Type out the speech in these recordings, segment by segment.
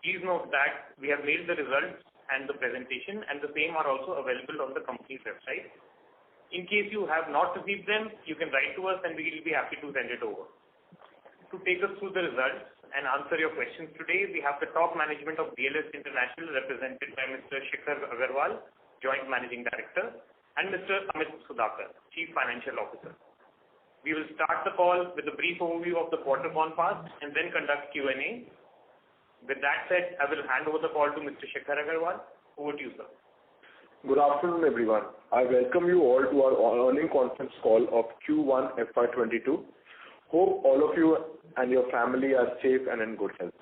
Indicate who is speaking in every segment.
Speaker 1: Please note that we have mailed the results and the presentation, and the same are also available on the company's website. In case you have not received them, you can write to us and we will be happy to send it over. To take us through the results and answer your questions today, we have the top management of BLS International represented by Mr. Shikhar Agarwal, Joint Managing Director, and Mr. Amit Sudhakar, Chief Financial Officer. We will start the call with a brief overview of the quarter gone past and then conduct Q&A. With that said, I will hand over the call to Mr. Shikhar Agarwal. Over to you, sir.
Speaker 2: Good afternoon, everyone. I welcome you all to our earnings conference call of Q1 FY22. Hope all of you and your family are safe and in good health.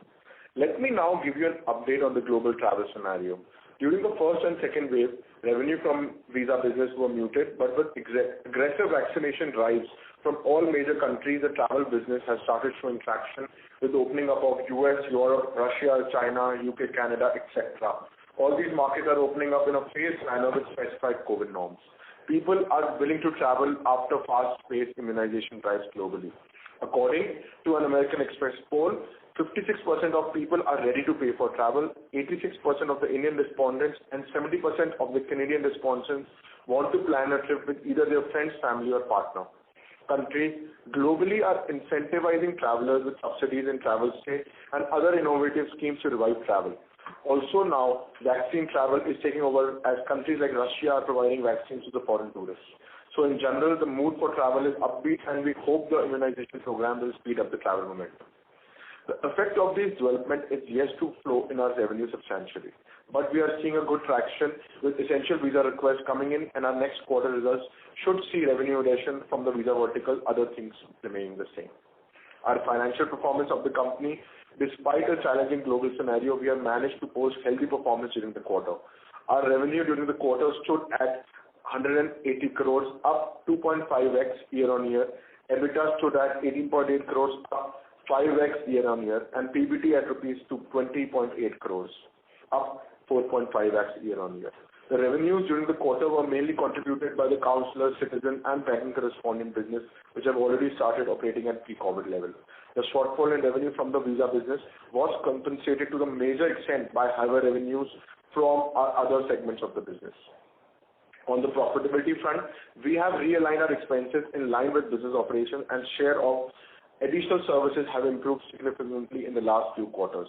Speaker 2: Let me now give you an update on the global travel scenario. During the first and second wave, revenue from visa business were muted, but with aggressive vaccination drives from all major countries, the travel business has started showing traction with the opening up of US, Europe, Russia, China, UK, Canada, etc. All these markets are opening up in a phased manner with specified COVID norms. People are willing to travel after fast-paced immunization drives globally. According to an American Express poll, 56% of people are ready to pay for travel, 86% of the Indian respondents and 70% of the Canadian respondents want to plan a trip with either their friends, family or partner. Countries globally are incentivizing travelers with subsidies in travel stay and other innovative schemes to revive travel. Also now, vaccine travel is taking over as countries like Russia are providing vaccines to the foreign tourists. So in general, the mood for travel is upbeat and we hope the immunization program will speed up the travel momentum. The effect of this development is yet to flow in our revenue substantially. But we are seeing a good traction with essential visa requests coming in, and our next quarter results should see revenue addition from the visa vertical, other things remaining the same. Our financial performance of the company, despite a challenging global scenario, we have managed to post healthy performance during the quarter. Our revenue during the quarter stood at 180 crores, up 2.5x year-on-year. EBITDA stood at 18.8 crores, up 5x year-on-year, and PBT at rupees 20.8 crores, up 4.5x year-on-year. The revenues during the quarter were mainly contributed by the consular, citizen, and banking correspondent business, which have already started operating at pre-COVID level. The shortfall in revenue from the visa business was compensated to the major extent by higher revenues from our other segments of the business. On the profitability front, we have realigned our expenses in line with business operations, and share of additional services have improved significantly in the last few quarters.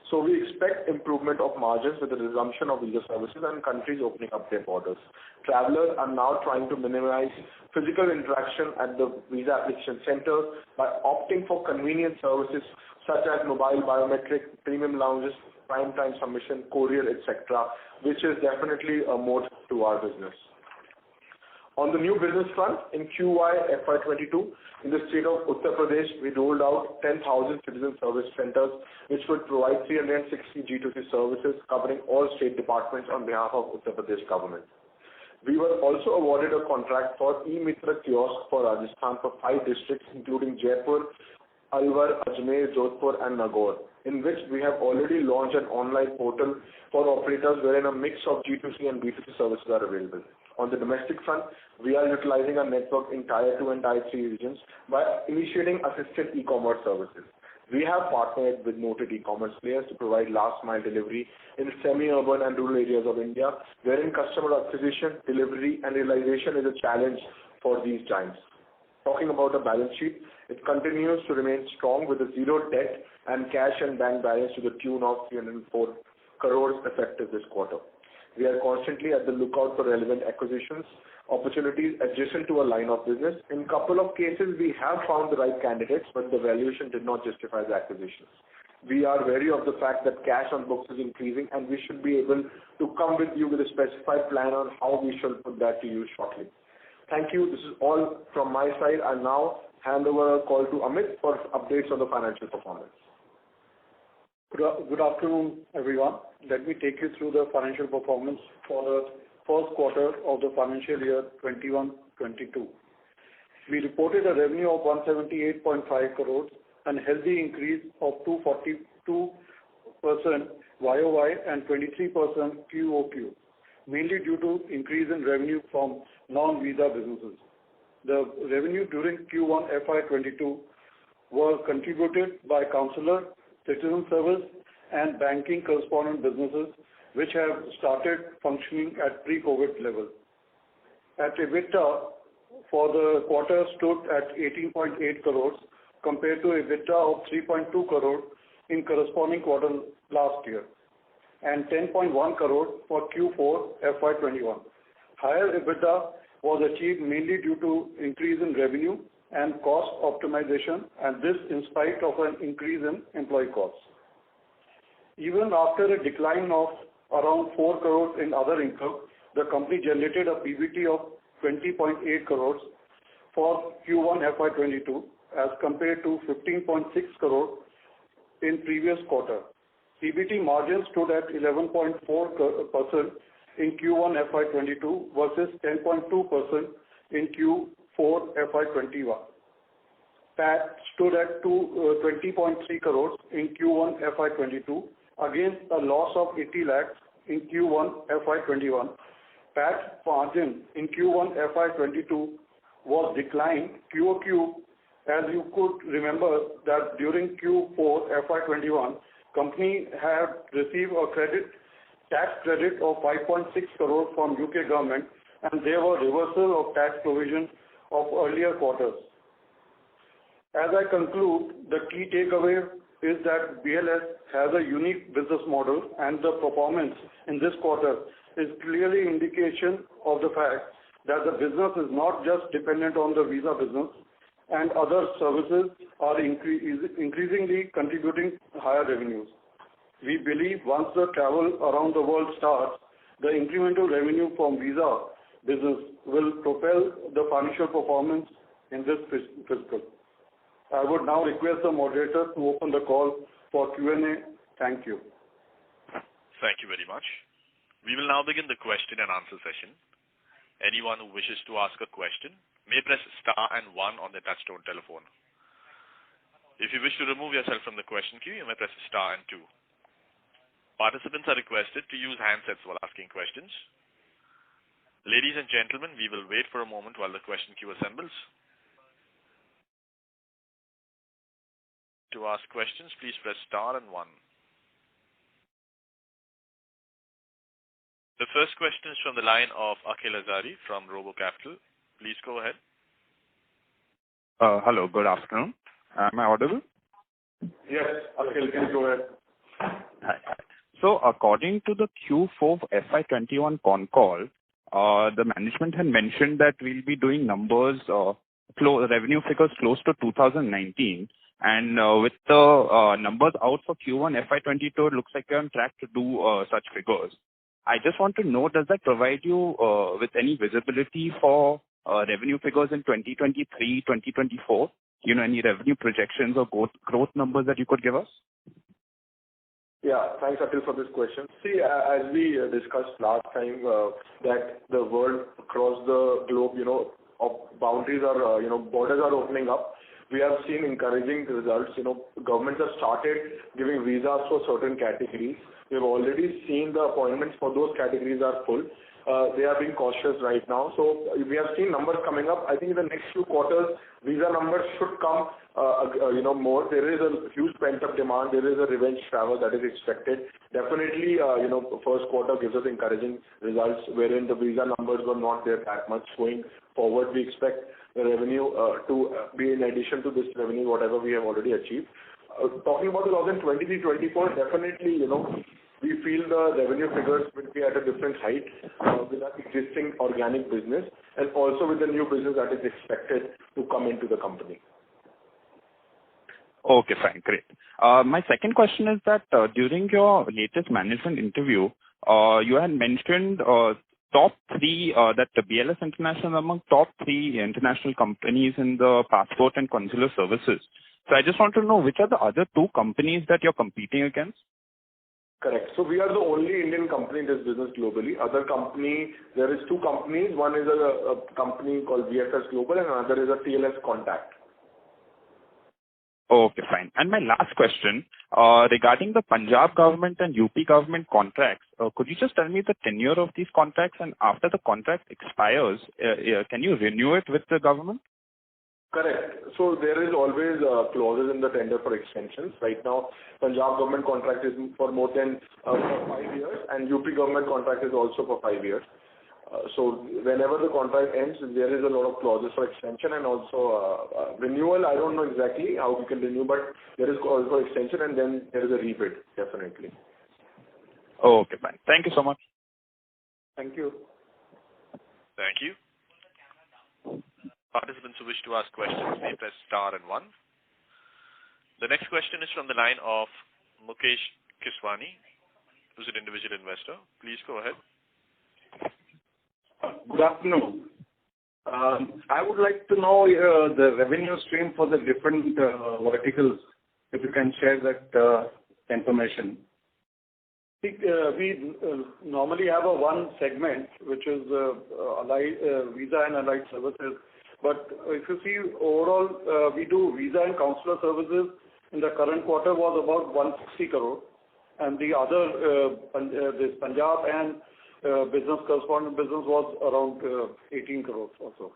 Speaker 2: So we expect improvement of margins with the resumption of visa services and countries opening up their borders. Travelers are now trying to minimize physical interaction at the visa application center by opting for convenient services such as mobile biometric, premium lounges, prime time submission, courier, etc., which is definitely a moat to our business. On the new business front, in QY FY22, in the state of Uttar Pradesh, we rolled out 10,000 citizen service centers, which would provide 360 G2C services covering all state departments on behalf of Uttar Pradesh government. We were also awarded a contract for e-Mitra kiosk for Rajasthan for 5 districts, including Jaipur, Alwar, Ajmer, Jodhpur, and Nagaur, in which we have already launched an online portal for operators wherein a mix of G2C and B2C services are available. On the domestic front, we are utilizing our network in Tier 2 and Tier 3 regions by initiating assisted e-commerce services. We have partnered with noted e-commerce players to provide last-mile delivery in semi-urban and rural areas of India, wherein customer acquisition, delivery, and realization is a challenge for these giants. Talking about the balance sheet, it continues to remain strong with a zero debt and cash and bank balance to the tune of 304 crores effective this quarter. We are constantly at the lookout for relevant acquisitions, opportunities adjacent to a line of business. In a couple of cases, we have found the right candidates, but the valuation did not justify the acquisitions. We are wary of the fact that cash on books is increasing, and we should be able to come with you with a specified plan on how we shall put that to use shortly. Thank you. This is all from my side. I now hand over a call to Amit for updates on the financial performance.
Speaker 3: Good afternoon, everyone. Let me take you through the financial performance for the first quarter of the financial year 21-22. We reported a revenue of 178.5 crores, and healthy increase of 242% YOY and 23% QOQ, mainly due to increase in revenue from non-visa businesses. The revenue during Q1 FY22 was contributed by consular, citizen service, and banking correspondent businesses, which have started functioning at pre-COVID level. At EBITDA for the quarter stood at 18.8 crores compared to EBITDA of 3.2 crore in corresponding quarter last year and 10.1 crore for Q4 FY21. Higher EBITDA was achieved mainly due to increase in revenue and cost optimization, and this in spite of an increase in employee costs. Even after a decline of around 4 crores in other income, the company generated a PBT of 20.8 crores for Q1 FY22 as compared to 15.6 crore in previous quarter. PBT margin stood at 11.4% in Q1 FY22 versus 10.2% in Q4 FY21. PAT stood at 20.3 crores in Q1 FY22 against a loss of 80 lakhs in Q1 FY21. PAT margin in Q1 FY22 was declined QOQ, as you could remember that during Q4 FY21, company had received a tax credit of 5.6 crore from UK government, and there were reversal of tax provision of earlier quarters. As I conclude, the key takeaway is that BLS has a unique business model, and the performance in this quarter is clearly indication of the fact that the business is not just dependent on the visa business, and other services are increasingly contributing higher revenues. We believe once the travel around the world starts, the incremental revenue from visa business will propel the financial performance in this fiscal. I would now request the moderator to open the call for Q&A. Thank you.
Speaker 4: Thank you very much. We will now begin the question and answer session. Anyone who wishes to ask a question may press star and 1 on their touchtone telephone. If you wish to remove yourself from the question queue, you may press star and 2. Participants are requested to use handsets while asking questions. Ladies and gentlemen, we will wait for a moment while the question queue assembles. To ask questions, please press star and 1. The first question is from the line of Akhil Azari from Robo Capital. Please go ahead.
Speaker 5: Hello, good afternoon. Am I audible?
Speaker 2: Yes, Akhil, can you go ahead?
Speaker 5: Hi. So, according to the Q4 FY21 con call, the management had mentioned that we'll be doing numbers, revenue figures close to 2019. And with the numbers out for Q1 FY22, it looks like you're on track to do such figures. I just want to know, does that provide you with any visibility for revenue figures in 2023, 2024? Any revenue projections or growth numbers that you could give us?
Speaker 2: Yeah, thanks, Akhil, for this question. See, as we discussed last time, that the world across the globe, boundaries are, borders are opening up. We have seen encouraging results. Governments have started giving visas for certain categories. We've already seen the appointments for those categories are full. They are being cautious right now. So we have seen numbers coming up. I think in the next few quarters, visa numbers should come, more. There is a huge pent-up demand. There is a revenge travel that is expected. Definitely, first quarter gives us encouraging results wherein the visa numbers were not there that much. Going forward, we expect the revenue to be in addition to this revenue, whatever we have already achieved. Talking about 2023-24, definitely, we feel the revenue figures will be at a different height with our existing organic business and also with the new business that is expected to come into the company.
Speaker 5: Okay, fine, great. My second question is that during your latest management interview, you had mentioned top 3, that the BLS International among top 3 international companies in the passport and consular services. So I just want to know which are the other 2 companies that you're competing against?
Speaker 2: Correct. So we are the only Indian company in this business globally. Other company, there is 2 companies. One is a company called VFS Global and another is a TLS Contact.
Speaker 5: Okay, fine. And my last question, regarding the Punjab government and UP government contracts, could you just tell me the tenure of these contracts, and after the contract expires, can you renew it with the government?
Speaker 2: Correct. So there is always clauses in the tender for extensions. Right now, Punjab government contract is for more than for 5 years, and UP government contract is also for 5 years. So whenever the contract ends, there is a lot of clauses for extension and also renewal. I don't know exactly how we can renew, but there is clause for extension, and then there is a rebid, definitely.
Speaker 5: Oh, okay, fine. Thank you so much.
Speaker 3: Thank you.
Speaker 4: Thank you. Participants who wish to ask questions may press star and 1. The next question is from the line of Mukesh Kiswani, who's an individual investor. Please go ahead.
Speaker 6: Good afternoon. I would like to know the revenue stream for the different verticals, if you can share that information.
Speaker 3: We normally have one segment, which is visa and allied services. But if you see overall, we do visa and consular services in the current quarter was about 160 crore, and the other this Punjab and business correspondent business was around 18 crores or so.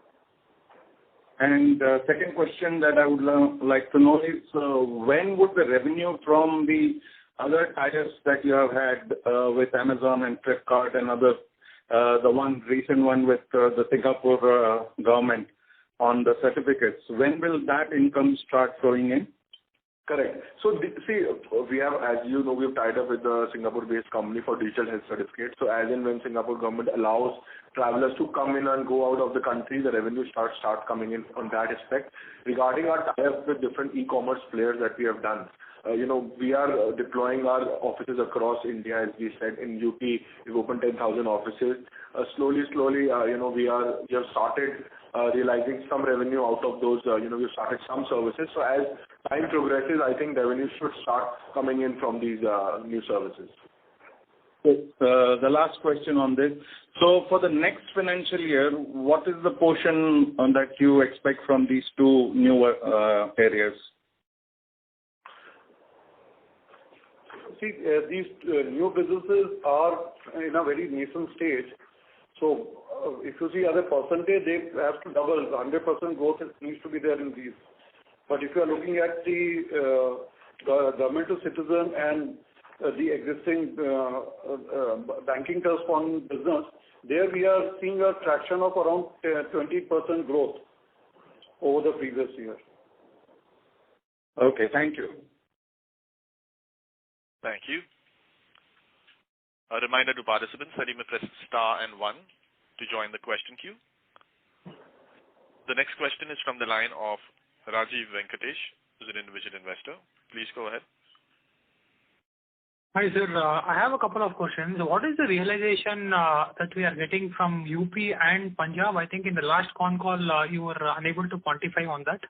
Speaker 6: And second question that I would like to know is when would the revenue from the other tie-ups that you have had with Amazon and Flipkart and other, the recent one with the Singapore government on the certificates, when will that income start flowing in?
Speaker 2: Correct. So we have, as you know, we've tied up with the Singapore-based company for digital health certificates. So as and when Singapore government allows travelers to come in and go out of the country, the revenue start coming in on that aspect. Regarding our tie-up with different e-commerce players that we have done, we are deploying our offices across India. As we said, in UP, we've opened 10,000 offices. Slowly, we have started realizing some revenue out of those. We've started some services. So as time progresses, I think revenue should start coming in from these new services.
Speaker 6: The last question on this. So for the next financial year, what is the portion that you expect from these two new areas?
Speaker 3: See, these new businesses are in a very nascent stage. So if you see as a percentage, they have to double. 100% growth needs to be there in these. But if you are looking at the government to citizen and the existing banking correspondent business, there we are seeing a traction of around 20% growth over the previous year.
Speaker 6: Okay, thank you.
Speaker 4: Thank you. A reminder to participants that you may press star and 1 to join the question queue. The next question is from the line of Rajiv Venkatesh, who's an individual investor. Please go ahead.
Speaker 7: Hi, sir. I have a couple of questions. What is the realization that we are getting from UP and Punjab? I think in the last con call, you were unable to quantify on that.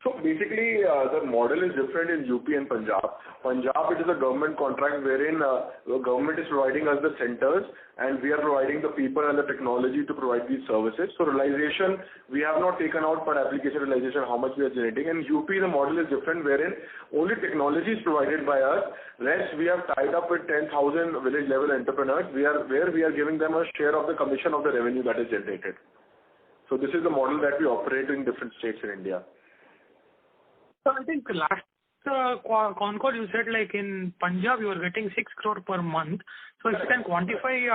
Speaker 2: So basically, the model is different in UP and Punjab. Punjab, it is a government contract wherein the government is providing us the centers and we are providing the people and the technology to provide these services. So realization, we have not taken out per application realization how much we are generating. In UP, the model is different wherein only technology is provided by us. Rest, we have tied up with 10,000 village level entrepreneurs where we are giving them a share of the commission of the revenue that is generated. So this is the model that we operate in different states in India.
Speaker 7: So I think last con call you said like in Punjab you are getting 6 crore per month. So if you can quantify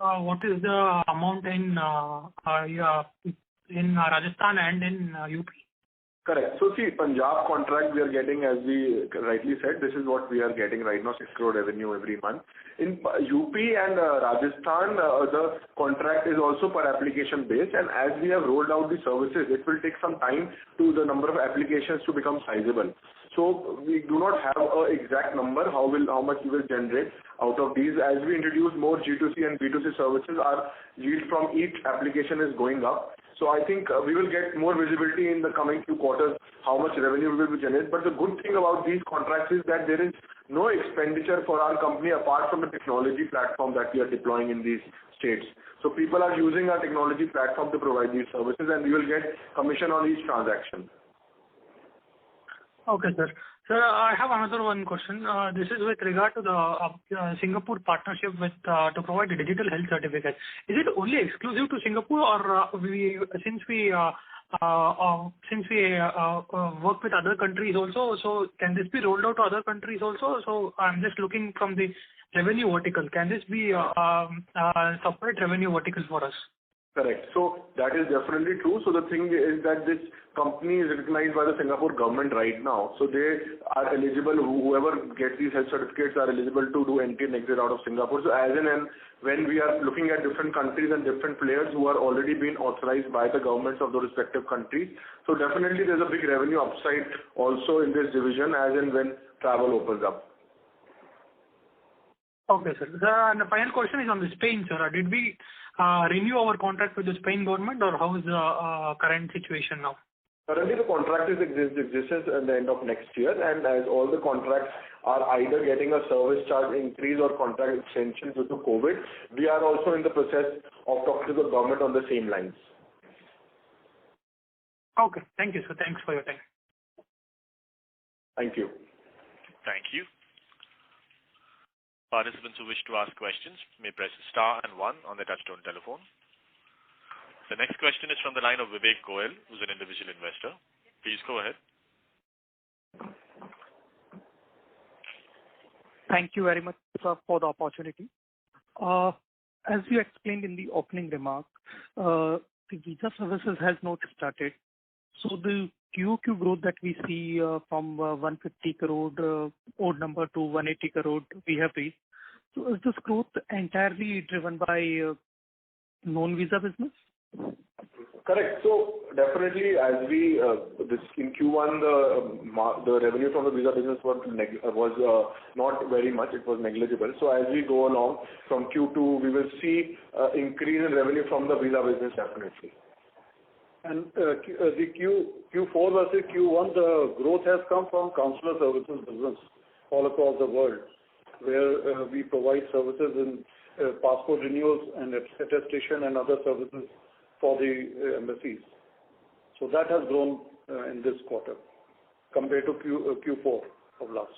Speaker 7: what is the amount in Rajasthan and in UP?
Speaker 2: Correct. So see, Punjab contract we are getting, as we rightly said, this is what we are getting right now, 6 crore revenue every month. In UP and Rajasthan, the contract is also per application based, and as we have rolled out the services, it will take some time to the number of applications to become sizable. So we do not have an exact number how much we will generate out of these. As we introduce more G2C and B2C services, our yield from each application is going up. So I think we will get more visibility in the coming few quarters how much revenue we will generate. But the good thing about these contracts is that there is no expenditure for our company apart from the technology platform that we are deploying in these states. So people are using our technology platform to provide these services, and we will get commission on each transaction.
Speaker 7: Okay, sir. Sir, I have another one question. This is with regard to the Singapore partnership with to provide a digital health certificate. Is it only exclusive to Singapore, or since we since we work with other countries also, so can this be rolled out to other countries also? So I'm just looking from the revenue vertical. Can this be a separate revenue vertical for us?
Speaker 2: Correct. So that is definitely true. So the thing is that this company is recognized by the Singapore government right now. So they are eligible, whoever gets these health certificates are eligible to do entry and exit out of Singapore. So as and when we are looking at different countries and different players who are already been authorized by the governments of the respective countries, so definitely there's a big revenue upside also in this division as and when travel opens up.
Speaker 7: Okay, sir. And the final question is on the Spain, sir. Did we renew our contract with the Spain government, or how is the current situation now?
Speaker 2: Currently, the contract is existence at the end of next year, and as all the contracts are either getting a service charge increase or contract extension due to COVID, we are also in the process of talking to the government on the same lines.
Speaker 7: Okay. Thank you, sir. Thanks for your time.
Speaker 2: Thank you.
Speaker 4: Thank you. Participants who wish to ask questions may press star and 1 on their touchtone telephone. The next question is from the line of Vivek Goel, who's an individual investor. Please go ahead.
Speaker 8: Thank you very much, sir, for the opportunity. As you explained in the opening remark, the visa services has not started. So the QOQ growth that we see from 150 crore odd number to 180 crore we have reached. So is this growth entirely driven by non-visa business?
Speaker 2: Correct. So definitely, as we in Q1, the revenue from the visa business was not very much. It was negligible. So as we go along from Q2, we will see increase in revenue from the visa business definitely.
Speaker 3: And the Q4 versus Q1, the growth has come from consular services business all across the world, where we provide services in passport renewals and attestation and other services for the embassies. So that has grown in this quarter compared to Q4 of last.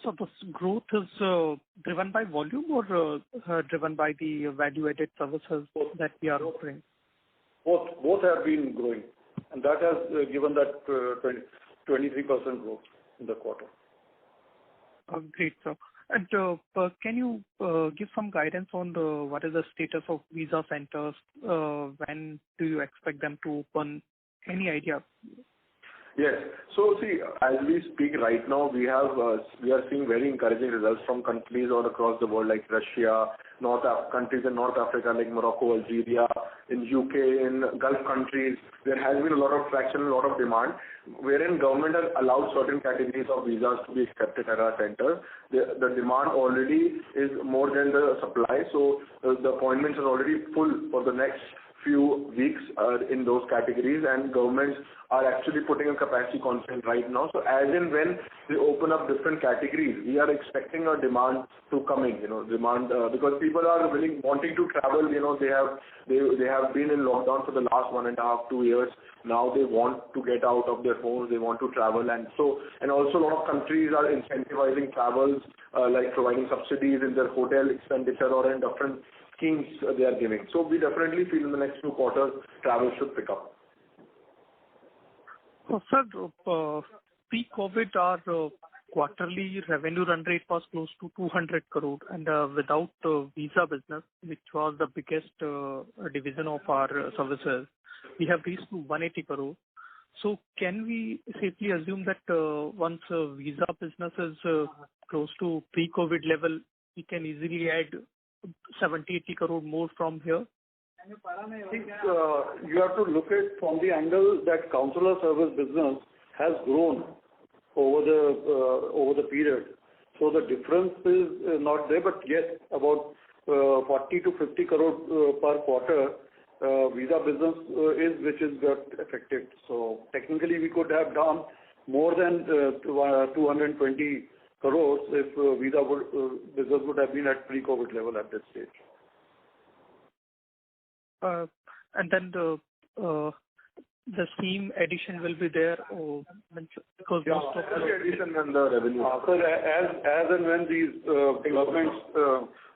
Speaker 8: So this growth is driven by volume or driven by the value-added services that we are offering?
Speaker 3: Both have been growing, and that has given that 23% growth in the quarter.
Speaker 8: Great, sir. And can you give some guidance on what is the status of visa centers? When do you expect them to open? Any idea?
Speaker 2: Yes. So see, as we speak right now, we are seeing very encouraging results from countries all across the world like Russia, countries in North Africa like Morocco, Algeria, in UK, in Gulf countries. There has been a lot of traction, a lot of demand, wherein government has allowed certain categories of visas to be accepted at our center. The demand already is more than the supply, so the appointments are already full for the next few weeks in those categories, and governments are actually putting a capacity constraint right now. So as and when they open up different categories, we are expecting a demand to come in, because people are wanting to travel. They have been in lockdown for the last 1.5, 2 years. Now they want to get out of their homes, they want to travel, and also a lot of countries are incentivizing travels, like providing subsidies in their hotel expenditure or in different schemes they are giving. So we definitely feel in the next 2 quarters travel should pick up.
Speaker 8: Sir, pre-COVID our quarterly revenue run rate was close to 200 crore, and without visa business, which was the biggest division of our services, we have reached to 180 crore. So can we safely assume that once visa business is close to pre-COVID level, we can easily add 70-80 crore more from here?
Speaker 3: I think you have to look at from the angle that consular service business has grown over the period. So the difference is not there, but yes, about 40 to 50 crore per quarter visa business which is got affected. So technically we could have done more than 220 crores if visa business would have been at pre-COVID level at this stage.
Speaker 8: And then the scheme addition will be there, because most of the
Speaker 2: addition and the revenue.
Speaker 3: So as and when these governments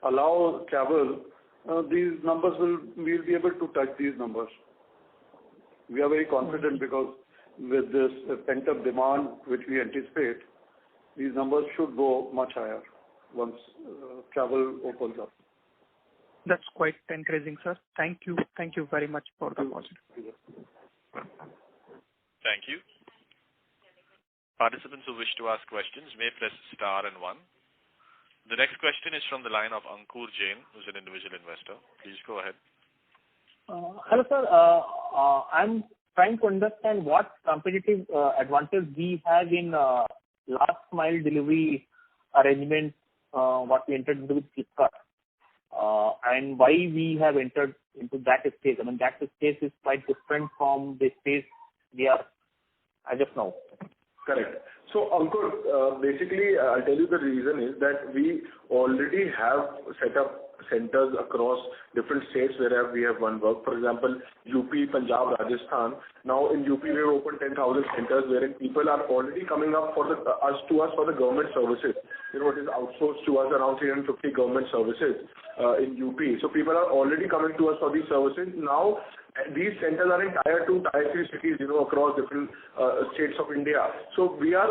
Speaker 3: allow travel, these numbers we'll be able to touch these numbers. we are very confident because with this pent-up demand which we anticipate, these numbers should go much higher once travel opens up.
Speaker 8: That's quite encouraging, sir. Thank you. Thank you very much for the positive.
Speaker 4: Thank you. Participants who wish to ask questions may press star and 1. The next question is from the line of Ankur Jain, who's an individual investor. Please go ahead.
Speaker 9: Hello, sir. I'm trying to understand what competitive advantage we have in last mile delivery arrangement, what we entered into with Flipkart, and why we have entered into that space. I mean, that space is quite different from the space we are as of now.
Speaker 2: Correct. So, Ankur, basically, I'll tell you the reason is that we already have set up centers across different states where we have one work. For example, UP, Punjab, Rajasthan. Now in UP, we have opened 10,000 centers wherein people are already coming up for us for the government services. You know, it is outsourced to us around 350 government services in UP. So people are already coming to us for these services. Now, these centers are in tier 2, tier 3 cities, you know, across different states of India. So we are,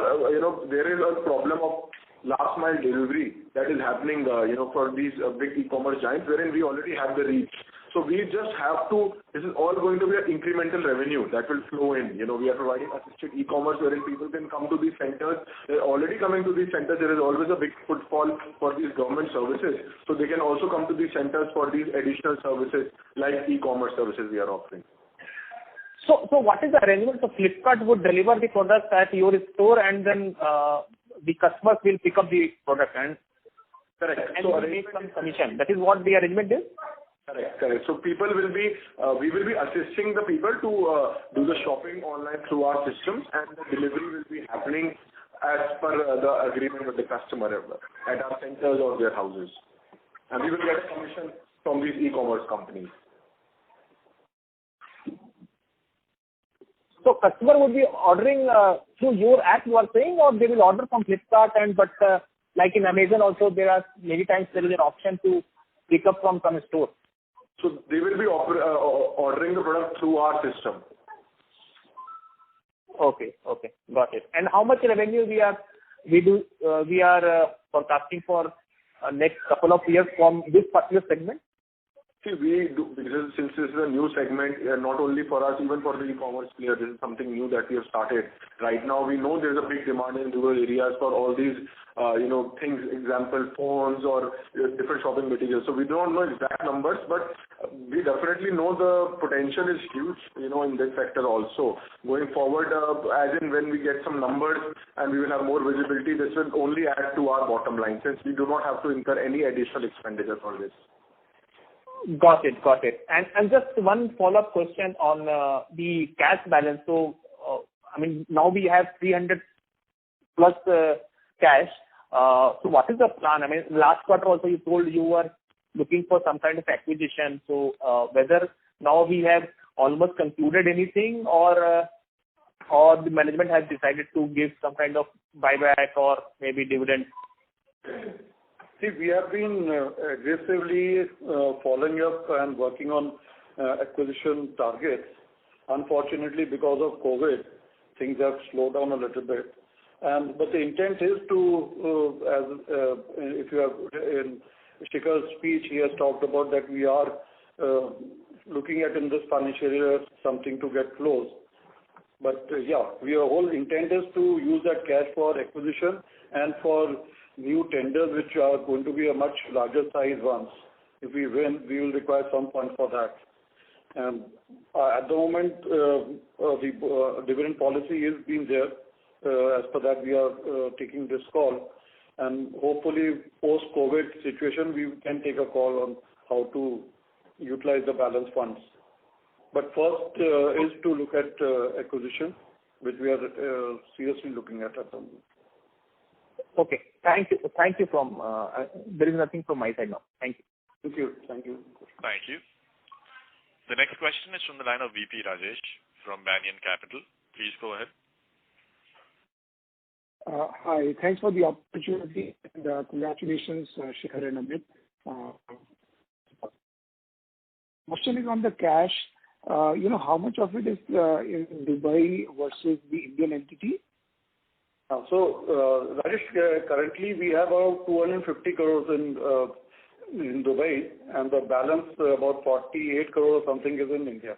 Speaker 2: there is a problem of last mile delivery that is happening, for these big e-commerce giants, wherein we already have the reach. So we just have to, this is all going to be an incremental revenue that will flow in. You know, we are providing assisted e-commerce wherein people can come to these centers. They're already coming to these centers. There is always a big footfall for these government services. So they can also come to these centers for these additional services like e-commerce services we are offering.
Speaker 9: So what is the arrangement? So Flipkart would deliver the product at your store and then the customers will pick up the product and
Speaker 2: So
Speaker 9: make some commission. That is what the arrangement is?
Speaker 2: Correct. So people will be, we will be assisting the people to do the shopping online through our systems, and the delivery will be happening as per the agreement with the customer at our centers or their houses. And we will get a commission from these e-commerce companies.
Speaker 9: So customer would be ordering through your app, you are saying, or they will order from Flipkart but like in Amazon also there are many times there is an option to pick up from some store.
Speaker 2: So they will be ordering the product through our system.
Speaker 9: Okay, got it. And how much revenue we are forecasting for next couple of years from this particular segment?
Speaker 2: See, we do, because since this is a new segment, not only for us, even for the e-commerce player, this is something new that we have started. Right now, we know there's a big demand in rural areas for all these, things, example, phones or different shopping materials. So we don't know exact numbers, but we definitely know the potential is huge, in this sector also. Going forward, as in when we get some numbers and we will have more visibility, this will only add to our bottom line, since we do not have to incur any additional expenditure for this.
Speaker 9: Got it. And just one follow-up question on the cash balance. So, now we have 300 plus cash. So what is the plan? Last quarter also you told you were looking for some kind of acquisition. So whether now we have almost concluded anything or the management has decided to give some kind of buyback or maybe dividend?
Speaker 3: See, we have been aggressively following up and working on acquisition targets. Unfortunately, because of COVID, things have slowed down a little bit. But the intent is to, if you have in Shikhar's speech, he has talked about that we are looking at in this financial year something to get closed. But our whole intent is to use that cash for acquisition and for new tenders, which are going to be a much larger size ones. If we win, we will require some fund for that. And at the moment, the dividend policy is being there. As per that, we are taking this call. And hopefully, post-COVID situation, we can take a call on how to utilize the balance funds. But first is to look at acquisition, which we are seriously looking at the moment.
Speaker 9: Okay. Thank you. There is nothing from my side now. Thank you.
Speaker 3: Thank you.
Speaker 4: The next question is from the line of VP Rajesh from Banyan Capital. Please go ahead.
Speaker 10: Hi. Thanks for the opportunity and congratulations, Shikhar and Amit. Question is on the cash. how much of it is in Dubai versus the Indian entity?
Speaker 3: So, Rajesh, currently we have about 250 crores in Dubai, and the balance, about 48 crores or something, is in India.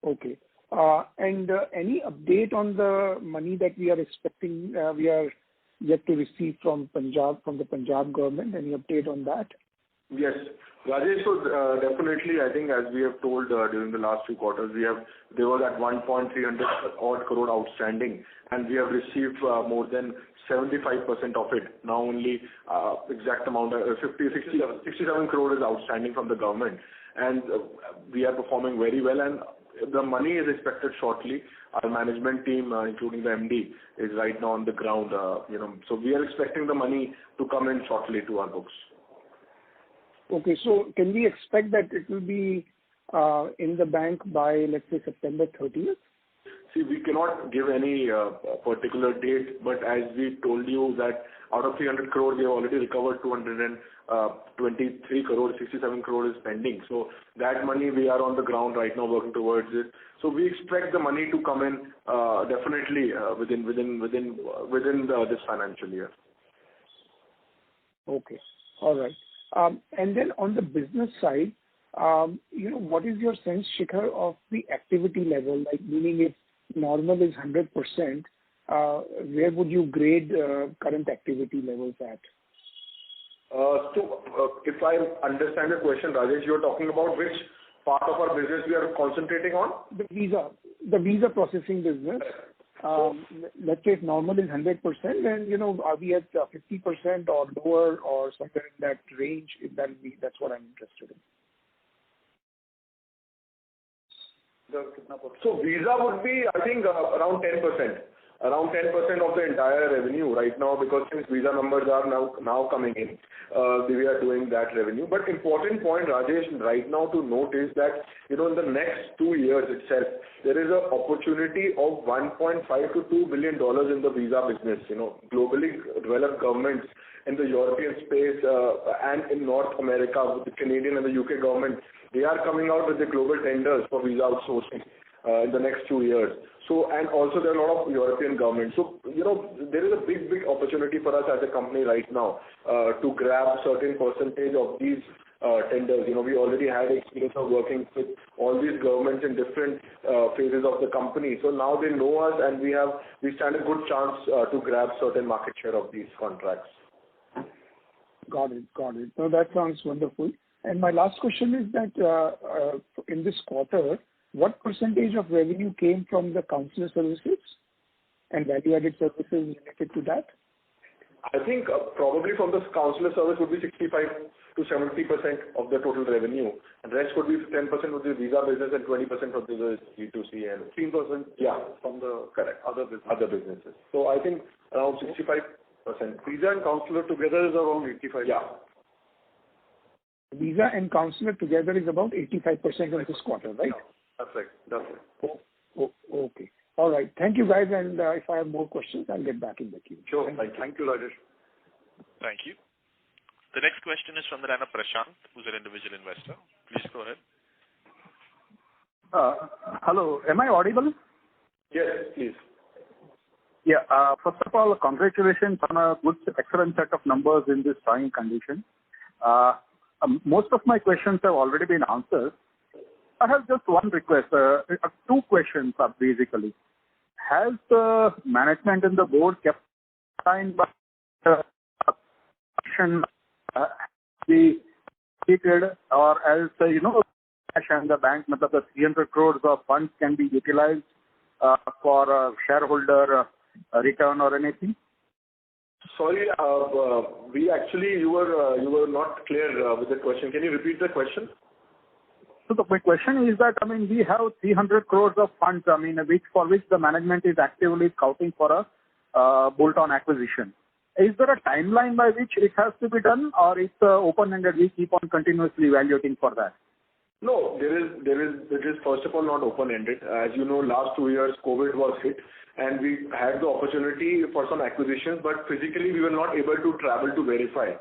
Speaker 10: Okay. And any update on the money that we are expecting, we are yet to receive from the Punjab government? Any update on that?
Speaker 2: Yes. Rajesh, so definitely, I think as we have told during the last few quarters, there was at 1.300 odd crore outstanding, and we have received more than 75% of it. Now only exact amount, 67 crore is outstanding from the government, and we are performing very well, and the money is expected shortly. Our management team, including the MD, is right now on the ground, so we are expecting the money to come in shortly to our books.
Speaker 10: Okay, so can we expect that it will be in the bank by, let's say, September 30th?
Speaker 2: See, we cannot give any particular date, but as we told you that out of 300 crore, we have already recovered 223 crore, 67 crore is pending. So that money, we are on the ground right now working towards it. So we expect the money to come in definitely within this financial year.
Speaker 10: Okay, all right. And then on the business side, what is your sense, Shikhar, of the activity level? Like, meaning if normal is 100%, where would you grade current activity levels at?
Speaker 2: So, if I understand your question, Rajesh, you are talking about which part of our business we are concentrating on?
Speaker 10: The visa processing business. Let's say if normal is 100%, then, are we at 50% or lower or somewhere in that range? That's what I'm interested in.
Speaker 2: So visa would be, I think, around 10%. Around 10% of the entire revenue right now, because since visa numbers are now coming in, we are doing that revenue. But important point, Rajesh, right now to note is that, in the next 2 years itself, there is an opportunity of $1.5 to $2 billion in the visa business. Globally developed governments in the European space and in North America with the Canadian and the UK government, they are coming out with the global tenders for visa outsourcing in the next 2 years. So, and also there are a lot of European governments. So, there is a big opportunity for us as a company right now to grab certain percentage of these tenders. We already had experience of working with all these governments in different phases of the company. So now they know us, and we stand a good chance to grab certain market share of these contracts.
Speaker 10: Got it. So that sounds wonderful. And my last question is that in this quarter, what percentage of revenue came from the consular services and value-added services related to that?
Speaker 2: I think probably from the consular service would be 65 to 70% of the total revenue, and rest would be 10% of the visa business and 20% of the G2C and 15%. Yeah, from the correct other businesses. So I think around 65%.
Speaker 3: Visa and consular together is around 85%.
Speaker 2: Yeah.
Speaker 10: Visa and consular together is about 85% of this quarter, right?
Speaker 2: Yeah. That's right.
Speaker 10: Okay. All right. Thank you, guys. And if I have more questions, I'll get back in the queue.
Speaker 2: Sure.
Speaker 3: Thank you, Rajesh.
Speaker 4: Thank you. The next question is from the line of Prashant, who's an individual investor. Please go ahead.
Speaker 11: Hello. Am I audible?
Speaker 2: Yes, please.
Speaker 11: Yeah. First of all, congratulations on a excellent set of numbers in this trying condition. Most of my questions have already been answered. I have just one request, 2 questions basically. Has the management and the board kept in mind by the action the treated, or else cash and the bank, the 300 crores of funds can be utilized for shareholder return or anything?
Speaker 2: Sorry, you were not clear with the question. Can you repeat the question?
Speaker 11: So my question is that, we have 300 crores of funds, for which the management is actively scouting for a bolt-on acquisition. Is there a timeline by which it has to be done, or it's open-ended, we keep on continuously evaluating for that?
Speaker 2: No, it is first of all not open-ended. As you know, last 2 years, COVID was hit, and we had the opportunity for some acquisitions, but physically we were not able to travel to verify.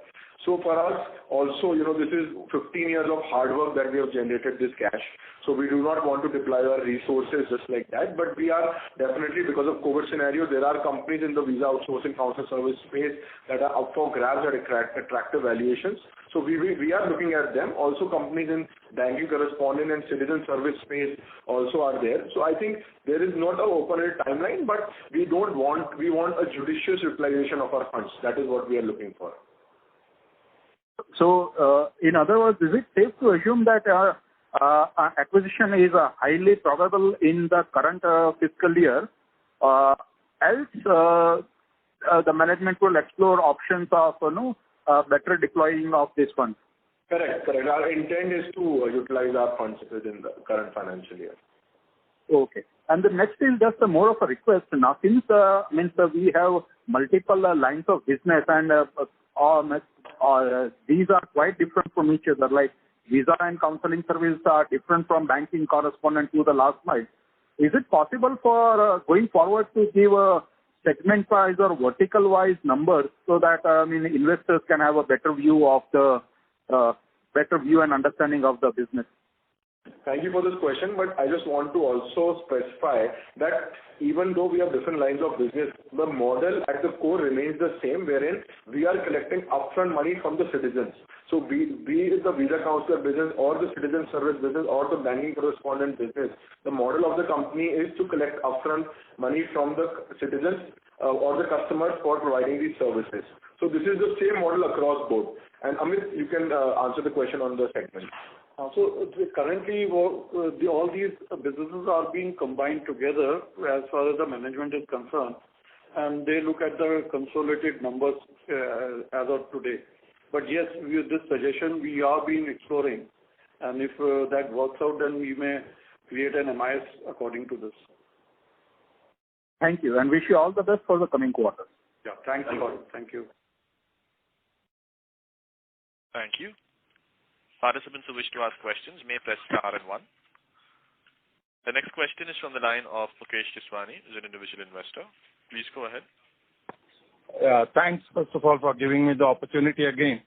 Speaker 2: So for us also, this is 15 years of hard work that we have generated this cash. So we do not want to deploy our resources just like that, but we are definitely, because of COVID scenario, there are companies in the visa outsourcing counsel service space that are up for grabs at attractive valuations. So we are looking at them. Also companies in banking correspondent and citizen service space also are there. So I think there is not an open-ended timeline, but we want a judicious utilization of our funds. That is what we are looking for.
Speaker 11: So, in other words, is it safe to assume that acquisition is highly probable in the current fiscal year? Else, the management will explore options of better deploying of this fund.
Speaker 2: Correct. Our intent is to utilize our funds within the current financial year.
Speaker 11: Okay. And the next is just more of a request. Now, since we have multiple lines of business and these are quite different from each other, like visa and counseling service are different from banking correspondent to the last slide. Is it possible for going forward to give a segment-wise or vertical-wise numbers so that investors can have a better view and understanding of the business?
Speaker 2: Thank you for this question, but I just want to also specify that even though we have different lines of business, the model at the core remains the same, wherein we are collecting upfront money from the citizens. So be it the visa counselor business or the citizen service business or the banking correspondent business, the model of the company is to collect upfront money from the citizens or the customers for providing these services. So this is the same model across board. And Amit, you can answer the question on the segment.
Speaker 3: So currently, all these businesses are being combined together as far as the management is concerned, and they look at the consolidated numbers as of today. But yes, with this suggestion, we are exploring, and if that works out, then we may create an MIS according to this.
Speaker 11: Thank you, and wish you all the best for the coming quarters.
Speaker 3: Yeah, thanks a lot. Thank you.
Speaker 4: Thank you. Participants who wish to ask questions may press star and 1. The next question is from the line of Mukesh Kiswani, who is an individual investor. Please go ahead.
Speaker 6: Thanks, first of all, for giving me the opportunity again.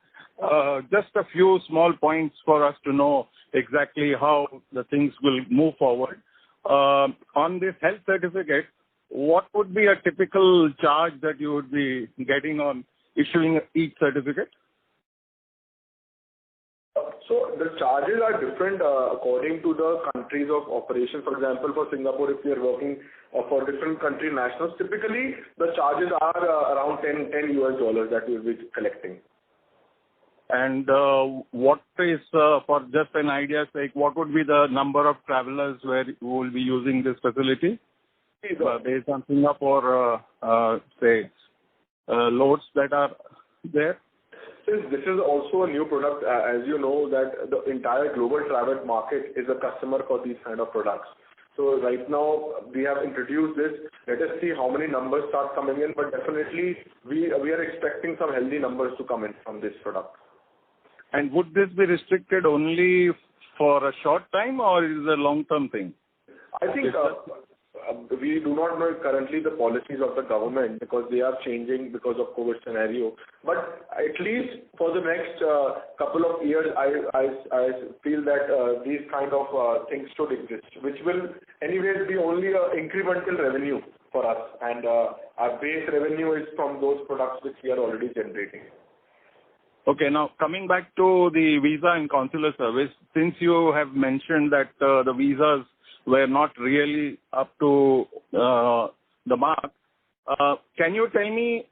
Speaker 6: Just a few small points for us to know exactly how the things will move forward. On this health certificate, what would be a typical charge that you would be getting on issuing each certificate?
Speaker 2: So the charges are different according to the countries of operation. For example, for Singapore, if we are working for different country nationals, typically the charges are around $10 that we will be collecting.
Speaker 6: And what is, for just an idea's sake, what would be the number of travelers who will be using this facility? Based on Singapore, loads that are there?
Speaker 2: Since this is also a new product, as you know, that the entire global travel market is a customer for these kind of products. So right now we have introduced this. Let us see how many numbers start coming in, but definitely we are expecting some healthy numbers to come in from this product.
Speaker 6: And would this be restricted only for a short time, or is it a long-term thing?
Speaker 2: I think we do not know currently the policies of the government because they are changing because of COVID scenario. But at least for the next couple of years, I feel that these kind of things should exist, which will anyways be only an incremental revenue for us. And our base revenue is from those products which we are already generating.
Speaker 6: Okay, now coming back to the visa and consular service, since you have mentioned that the visas were not really up to the mark, can you tell me,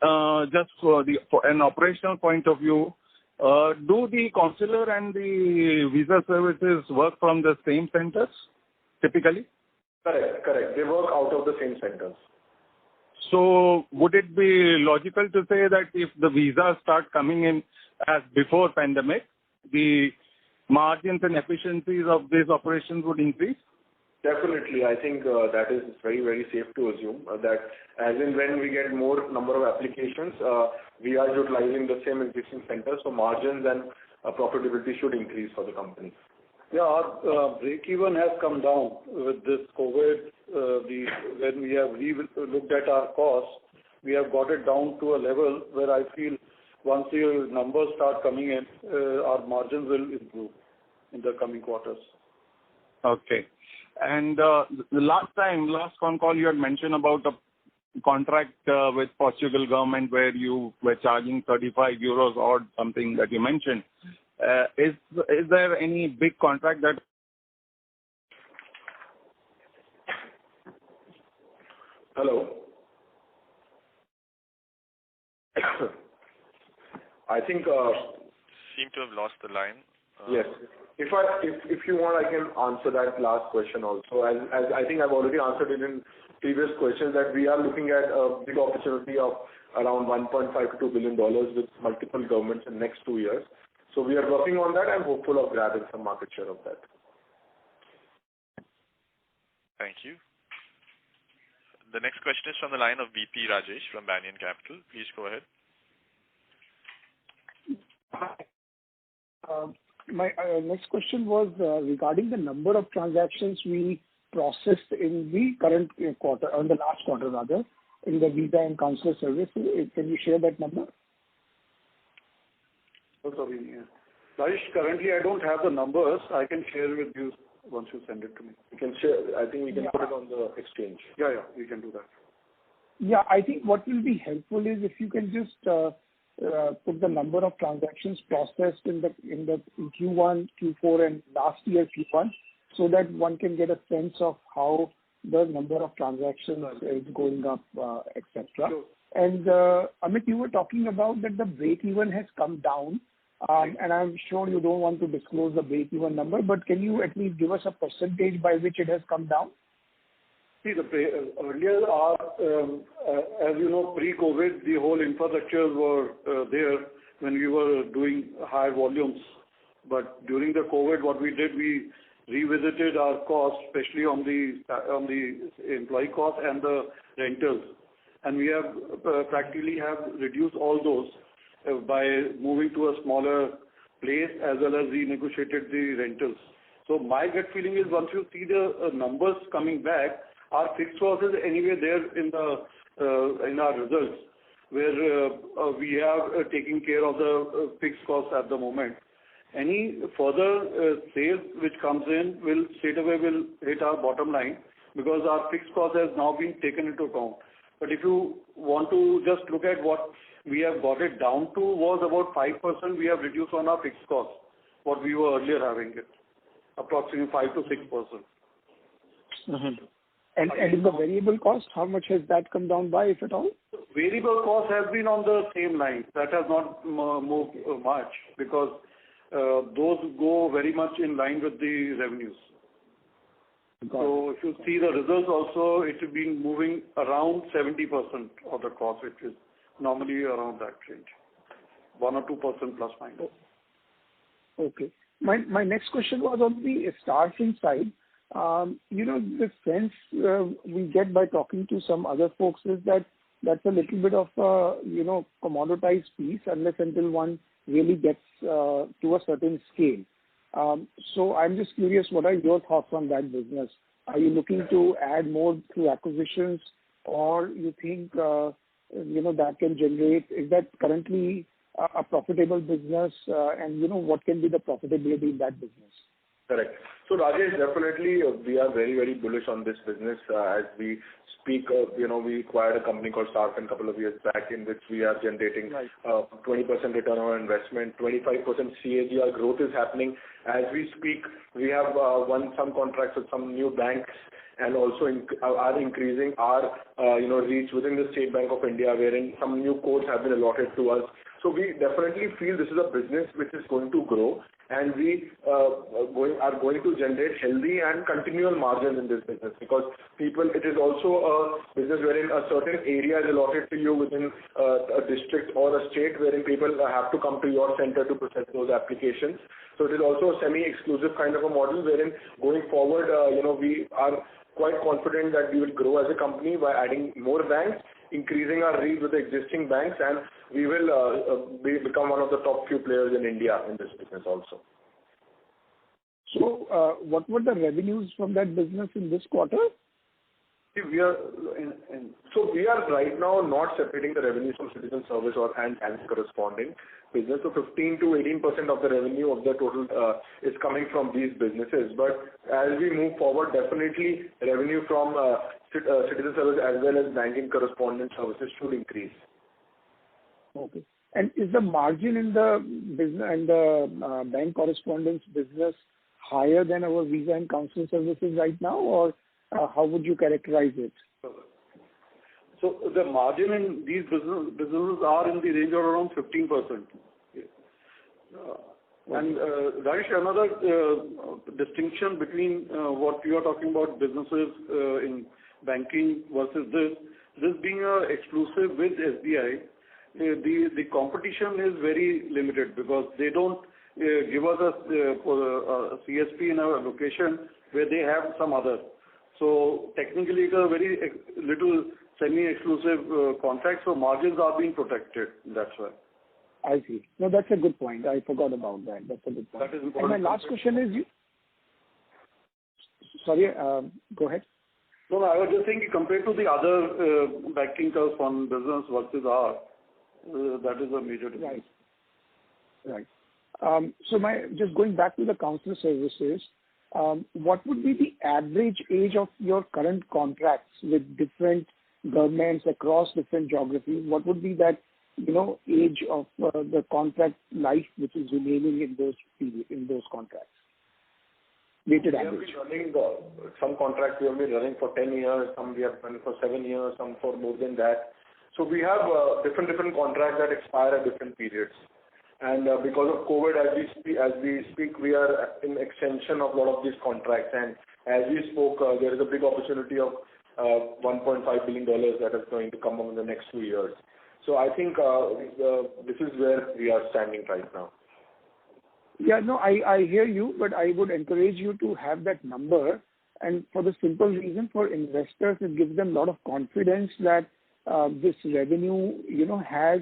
Speaker 6: just for an operational point of view, do the consular and the visa services work from the same centers, typically?
Speaker 2: Correct. They work out of the same centers.
Speaker 6: So would it be logical to say that if the visas start coming in as before pandemic, the margins and efficiencies of these operations would increase?
Speaker 2: Definitely. I think that is very, very safe to assume that as in when we get more number of applications, we are utilizing the same existing centers, so margins and profitability should increase for the company.
Speaker 3: Yeah, our break-even has come down with this COVID. When we have looked at our costs, we have got it down to a level where I feel once the numbers start coming in, our margins will improve in the coming quarters.
Speaker 6: Okay. And the last phone call, you had mentioned about a contract with Portugal government where you were charging 35 euros or something that you mentioned. Is there any big contract that...
Speaker 2: Hello. I think...
Speaker 4: Seem to have lost the line.
Speaker 2: Yes. If you want, I can answer that last question also. As I think I've already answered it in previous questions, that we are looking at a big opportunity of around $1.5 to $2 billion with multiple governments in the next 2 years. So we are working on that and hopeful of grabbing some market share of that.
Speaker 4: Thank you. The next question is from the line of BP Rajesh from Banyan Capital. Please go ahead.
Speaker 10: My next question was regarding the number of transactions we processed in the current quarter, or the last quarter rather, in the visa and consular services. Can you share that number?
Speaker 3: Oh, sorry. Yeah. Rajesh, currently I don't have the numbers. I can share with you once you send it to me.
Speaker 2: We can share. I think we can put it on the exchange.
Speaker 3: Yeah, we can do that.
Speaker 10: Yeah, I think what will be helpful is if you can just put the number of transactions processed in Q1, Q4, and last year Q1, so that one can get a sense of how the number of transactions is going up, etc. Sure. And Amit, you were talking about that the break-even has come down, and I'm sure you don't want to disclose the break-even number, but can you at least give us a percentage by which it has come down?
Speaker 3: See, earlier, as you know, pre-COVID, the whole infrastructures were there when we were doing high volumes. But during the COVID, what we did, we revisited our costs, especially on the employee cost and the rentals. And we have practically reduced all those by moving to a smaller place as well as renegotiated the rentals. So my gut feeling is once you see the numbers coming back, our fixed cost is anyway there in our results, where we have taken care of the fixed costs at the moment. Any further sales which comes in will straight away hit our bottom line because our fixed cost has now been taken into account. But if you want to just look at what we have got it down to was about 5% we have reduced on our fixed costs, what we were earlier having it, approximately 5 to 6%.
Speaker 10: Mm-hmm. And in the variable cost, how much has that come down by, if at all?
Speaker 3: Variable cost has been on the same line. That has not moved much because those go very much in line with the revenues. So if you see the results also, it has been moving around 70% of the cost, which is normally around that range, 1 or 2% plus minus.
Speaker 10: Okay. My next question was on the staffing side. The sense we get by talking to some other folks is that that's a little bit of a, commoditized piece unless until one really gets to a certain scale. So I'm just curious, what are your thoughts on that business? Are you looking to add more through acquisitions, or you think, that can generate, is that currently a profitable business, and what can be the profitability in that business?
Speaker 2: Correct. So Rajesh, definitely we are very, very bullish on this business. As we speak, we acquired a company called Starfin a couple of years back, in which we are generating 20% return on investment, 25% CAGR growth is happening. As we speak, we have won some contracts with some new banks and also are increasing our reach within the State Bank of India, wherein some new codes have been allotted to us. So we definitely feel this is a business which is going to grow, and we are going to generate healthy and continual margins in this business, because it is also a business wherein a certain area is allotted to you within a district or a state, wherein people have to come to your center to process those applications. So it is also a semi-exclusive kind of a model, wherein going forward, we are quite confident that we will grow as a company by adding more banks, increasing our reach with the existing banks, and we will become one of the top few players in India in this business also.
Speaker 10: So, what were the revenues from that business in this quarter?
Speaker 2: See, we are right now not separating the revenues from citizen service and corresponding business. So 15 to 18% of the revenue of the total is coming from these businesses. But as we move forward, definitely revenue from citizen service as well as banking correspondent services should increase.
Speaker 10: Okay. And is the margin in the business and the bank correspondence business higher than our visa and consular services right now, or how would you characterize it?
Speaker 3: So the margin in these businesses are in the range of around 15%. And Rajesh, another distinction between what you are talking about businesses in banking versus this being exclusive with SBI, the competition is very limited because they don't give us a CSP in our location where they have some other. So technically it's a very little semi-exclusive contract, so margins are being protected. That's why.
Speaker 10: I see. No, that's a good point. I forgot about that. That's a good point.
Speaker 3: That is important.
Speaker 10: And my last question is, sorry, go ahead.
Speaker 3: No, I was just saying compared to the other banking correspondent business versus ours, that is a major difference.
Speaker 10: Right. So just going back to the consular services, what would be the average age of your current contracts with different governments across different geographies? What would be that, age of the contract life which is remaining in those contracts? Weighted average.
Speaker 2: We have been running some contracts we have been running for 10 years, some we have run for 7 years, some for more than that. So we have different contracts that expire at different periods. And because of COVID, as we speak, we are in extension of a lot of these contracts. And as we spoke, there is a big opportunity of $1.5 billion that is going to come over the next 2 years. So I think this is where we are standing right now.
Speaker 10: Yeah, no, I hear you, but I would encourage you to have that number. And for the simple reason, for investors, it gives them a lot of confidence that this revenue, has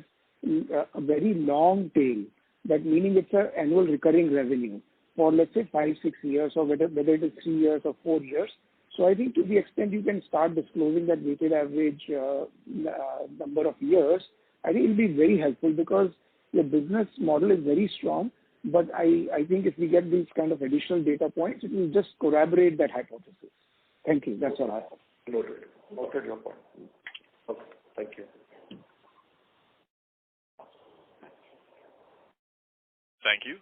Speaker 10: a very long tail. That meaning it's an annual recurring revenue for, let's say, 5-6 years, or whether it is 3 years or 4 years. So I think to the extent you can start disclosing that weighted average number of years, I think it will be very helpful because your business model is very strong. But I think if we get these kind of additional data points, it will just corroborate that hypothesis. Thank you. That's all I have.
Speaker 2: Noted your point. Okay. Thank you.
Speaker 4: Thank you.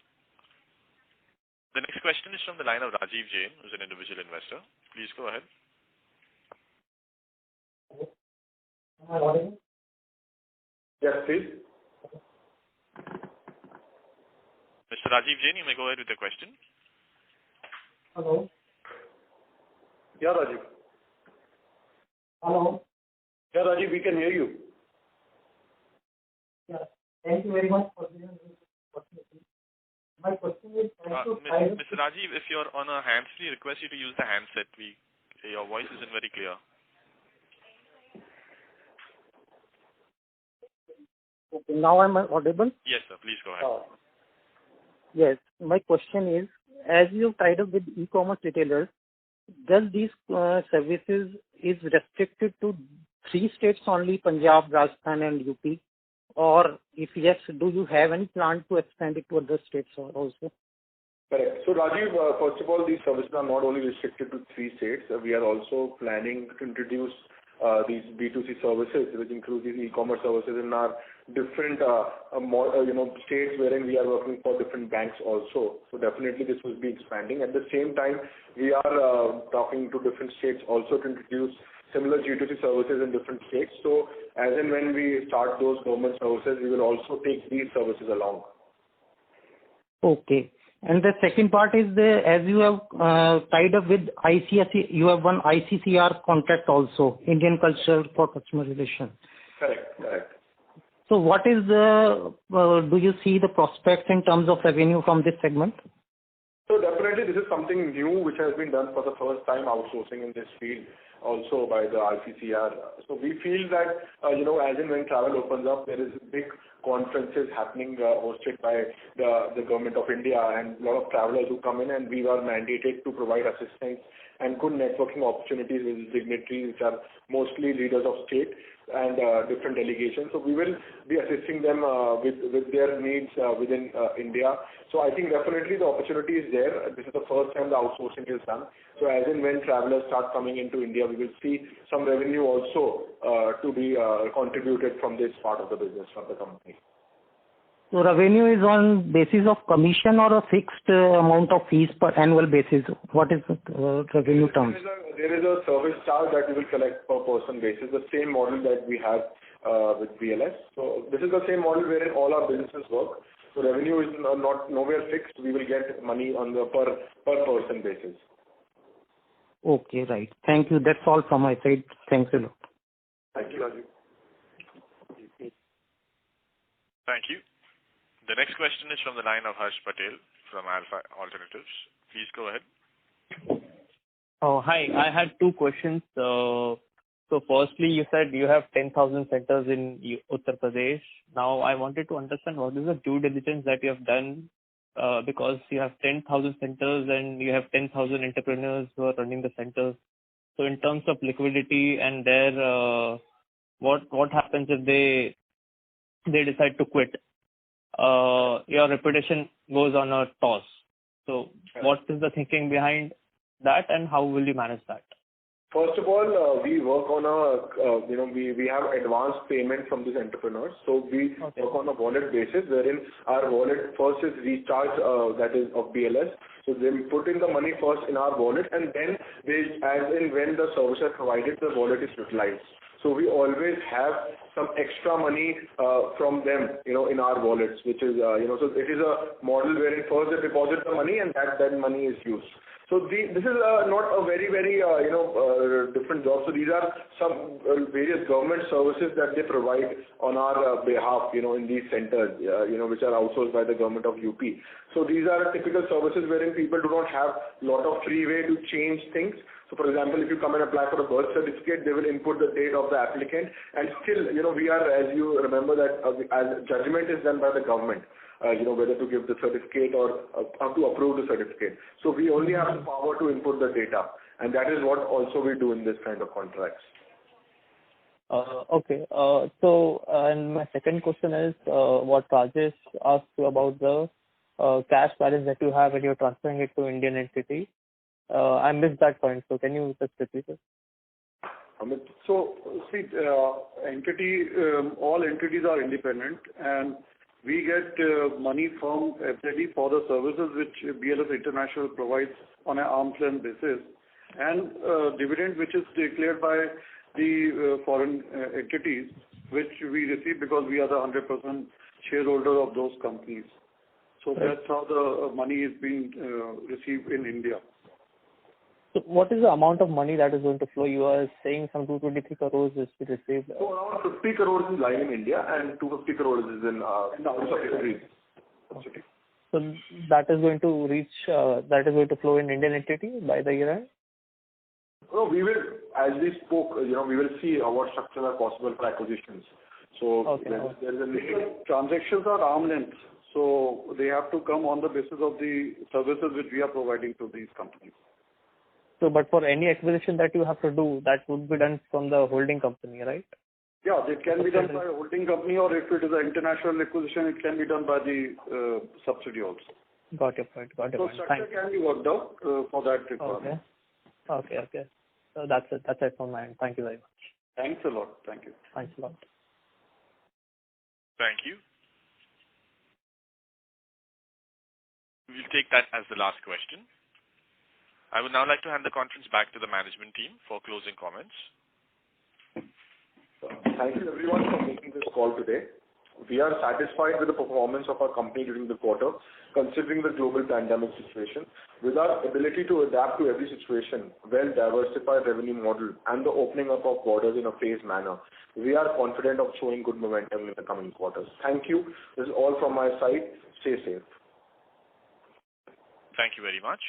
Speaker 4: The next question is from the line of Rajiv Jain, who's an individual investor. Please go ahead.
Speaker 2: Yes, please.
Speaker 4: Mr. Rajiv Jain, you may go ahead with your question.
Speaker 12: Hello.
Speaker 3: Yeah, Rajiv.
Speaker 12: Hello.
Speaker 3: Yeah, Rajiv, we can hear you.
Speaker 12: Yeah. Thank you very much for giving me this opportunity. My question is,
Speaker 4: Mr. Rajiv, if you're on a hands-free, request you to use the handset. Your voice isn't very clear.
Speaker 12: Okay, now I'm audible?
Speaker 4: Yes, sir. Please go ahead.
Speaker 12: Yes. My question is, as you've tied up with e-commerce retailers, does these services is restricted to 3 states only, Punjab, Rajasthan and UP? Or if yes, do you have any plan to expand it to other states also?
Speaker 2: Correct. So Rajiv, first of all, these services are not only restricted to 3 states. We are also planning to introduce these B2C services, which include these e-commerce services in our different states wherein we are working for different banks also. So definitely this will be expanding. At the same time, we are talking to different states also to introduce similar G2C services in different states. So as and when we start those government services, we will also take these services along.
Speaker 12: Okay. And the second part is, as you have tied up with ICSC, you have one ICCR contract also, Indian Culture for Customer Relations.
Speaker 2: Correct.
Speaker 12: So what is do you see the prospects in terms of revenue from this segment?
Speaker 2: So Rajiv, first of all, these services are not only restricted to 3 states. We are also planning to introduce these B2C services in our different states wherein we are working for different banks also. So definitely this will be expanding. At the same time, we are talking to different states also to introduce similar G2C services in different states. So as and when we start those government services, we will also take these services along.
Speaker 12: Okay. And the second part is, as you have tied up with ICSC, you have one ICCR contract also, Indian Culture for Customer Relations.
Speaker 2: Correct. So definitely this is something new which has been done for the first time, outsourcing in this field also by the RCCR. So we feel that, as and when travel opens up, there is big conferences happening hosted by the government of India, and a lot of travelers who come in, and we are mandated to provide assistance and good networking opportunities with dignitaries, which are mostly leaders of state and different delegations. So we will be assisting them with their needs within India. So I think definitely the opportunity is there. This is the first time the outsourcing is done. So as and when travelers start coming into India, we will see some revenue also to be contributed from this part of the business of the company.
Speaker 12: So revenue is on basis of commission or a fixed amount of fees per annual basis? What is the revenue terms?
Speaker 2: There is a service charge that we will collect per person basis, the same model that we have with BLS. So this is the same model wherein all our businesses work. So revenue is nowhere fixed. We will get money on the per person basis.
Speaker 12: Okay, right. Thank you. That's all from my side. Thanks a lot.
Speaker 2: Thank you, Raju.
Speaker 4: Thank you. The next question is from the line of Harsh Patel from Alpha Alternatives. Please go ahead.
Speaker 9: Oh, hi. I had two questions. So firstly, you said you have 10,000 centers in Uttar Pradesh. Now, I wanted to understand what is the due diligence that you have done because you have 10,000 centers and you have 10,000 entrepreneurs who are running the centers. So in terms of liquidity and their what happens if they decide to quit? Your reputation goes on a toss. So what is the thinking behind that and how will you manage that?
Speaker 2: First of all, we work on we have advance payment from these entrepreneurs. So we work on a wallet basis wherein our wallet first is recharged, that is of BLS. So they put in the money first in our wallet and then as in when the service is provided, the wallet is utilized. So we always have some extra money from them, in our wallets, which is, so it is a model wherein first they deposit the money and that money is used. So this is not a very, very, different job. So these are some various government services that they provide on our behalf, in these centers, which are outsourced by the government of UP. So these are typical services wherein people do not have a lot of free way to change things. So for example, if you come and apply for a birth certificate, they will input the date of the applicant, and still, we are, as you remember, that as judgment is done by the government. Whether to give the certificate or to approve the certificate. So we only have the power to input the data, and that is what also we do in this kind of contracts.
Speaker 9: Okay. And my second question is what Rajesh asked you about the cash balance that you have when you're transferring it to Indian entity. I missed that point, so can you just repeat it?
Speaker 3: So, see, all entities are independent, and we get money from FZE for the services which BLS International provides on an arm's length basis, and dividend which is declared by the foreign entities, which we receive because we are the 100% shareholder of those companies. So that's how the money is being received in India.
Speaker 9: So what is the amount of money that is going to flow? You are saying some 223 crores is to be received.
Speaker 2: So around 50 crores is lying in India and 250 crores is in subsidiaries.
Speaker 9: So that is going to flow in Indian entity by the year end?
Speaker 2: No, we will, as we spoke, we will see what structures are possible for acquisitions. So there is a
Speaker 3: transactions are arm's length, so they have to come on the basis of the services which we are providing to these companies.
Speaker 9: So, but for any acquisition that you have to do, that would be done from the holding company, right?
Speaker 3: Yeah, it can be done by a holding company, or if it is an international acquisition, it can be done by the subsidiary also.
Speaker 9: Got your point.
Speaker 3: So structure can be worked out for that requirement.
Speaker 9: Okay. So that's it from my end. Thank you very much.
Speaker 3: Thanks a lot. Thank you.
Speaker 9: Thanks a lot.
Speaker 4: Thank you. We'll take that as the last question. I would now like to hand the conference back to the management team for closing comments.
Speaker 2: Thank you everyone for making this call today. We are satisfied with the performance of our company during the quarter, considering the global pandemic situation. With our ability to adapt to every situation, well-diversified revenue model, and the opening up of borders in a phased manner, we are confident of showing good momentum in the coming quarters. Thank you. This is all from my side. Stay safe.
Speaker 4: Thank you very much.